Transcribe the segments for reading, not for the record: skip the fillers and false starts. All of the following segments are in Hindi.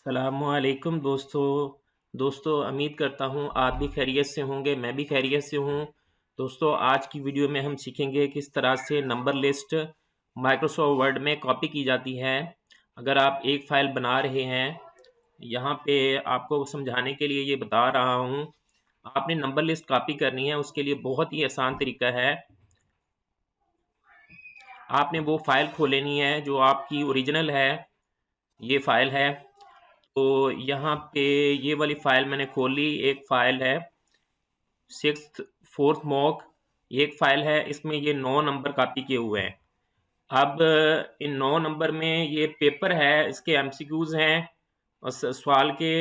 अस्सलामुअलैकुम दोस्तों उम्मीद करता हूँ आप भी खैरियत से होंगे। मैं भी खैरियत से हूँ। दोस्तों आज की वीडियो में हम सीखेंगे किस तरह से नंबर लिस्ट माइक्रोसॉफ्ट वर्ड में कॉपी की जाती है। अगर आप एक फ़ाइल बना रहे हैं, यहाँ पे आपको समझाने के लिए ये बता रहा हूँ। आपने नंबर लिस्ट कॉपी करनी है, उसके लिए बहुत ही आसान तरीका है। आपने वो फ़ाइल खोल लेनी है जो आपकी ओरिजिनल है। ये फ़ाइल है, तो यहाँ पे ये वाली फ़ाइल मैंने खोल ली। एक फ़ाइल है 6th 4th मॉक, ये एक फ़ाइल है, इसमें ये 9 नंबर कॉपी किए हुए हैं। अब इन 9 नंबर में ये पेपर है, इसके एमसीक्यूज़ हैं और सवाल के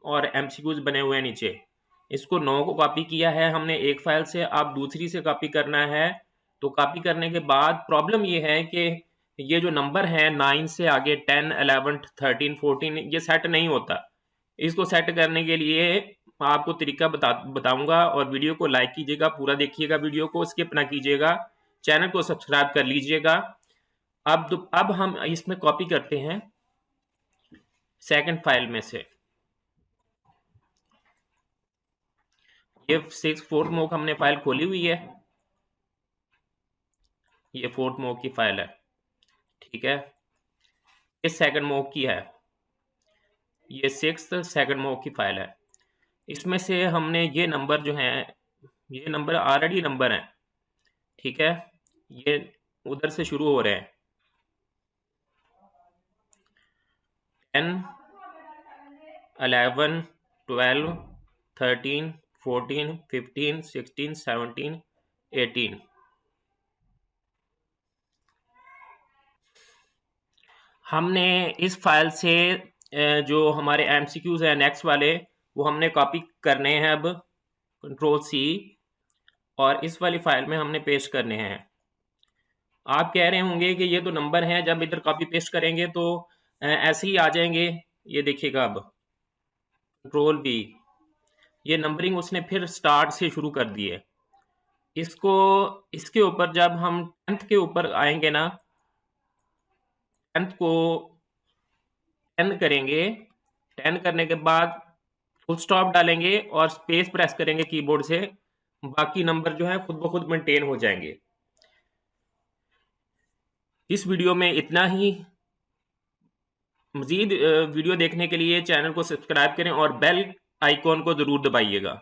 और एमसीक्यूज़ बने हुए हैं नीचे। इसको 9 को कॉपी किया है हमने एक फ़ाइल से, अब दूसरी से कॉपी करना है। तो कॉपी करने के बाद प्रॉब्लम ये है कि ये जो नंबर हैं 9 से आगे 10, 11, 13, 14 ये सेट नहीं होता। इसको सेट करने के लिए आपको तरीका बताऊंगा और वीडियो को लाइक कीजिएगा, पूरा देखिएगा, वीडियो को स्किप ना कीजिएगा, चैनल को सब्सक्राइब कर लीजिएगा। अब हम इसमें कॉपी करते हैं सेकंड फाइल में से। ये 4th मॉक हमने फाइल खोली हुई है, ये 4th मॉक की फाइल है, ठीक है। ये सेकंड मॉक की है, ये 6th सेकंड मॉक की फाइल है। इसमें से हमने ये नंबर जो हैं, ये नंबर ऑलरेडी नंबर हैं, ठीक है। ये उधर से शुरू हो रहे हैं 10, 11, 12, 13, 14, 15, 16, 17, 18। हमने इस फाइल से जो हमारे एमसीक्यूज हैं नेक्स्ट वाले, वो हमने कॉपी करने हैं। अब कंट्रोल सी, और इस वाली फाइल में हमने पेस्ट करने हैं। आप कह रहे होंगे कि ये तो नंबर हैं, जब इधर कॉपी पेस्ट करेंगे तो ऐसे ही आ जाएंगे। ये देखिएगा, अब कंट्रोल बी, ये नंबरिंग उसने फिर स्टार्ट से शुरू कर दी है। इसको इसके ऊपर जब हम 10th के ऊपर आएंगे ना, 10th को 10 करेंगे, 10 करने के बाद फुल स्टॉप डालेंगे और स्पेस प्रेस करेंगे कीबोर्ड से, बाकी नंबर जो है खुद ब खुद मेंटेन हो जाएंगे। इस वीडियो में इतना ही। मजीद वीडियो देखने के लिए चैनल को सब्सक्राइब करें और बेल आइकॉन को ज़रूर दबाइएगा।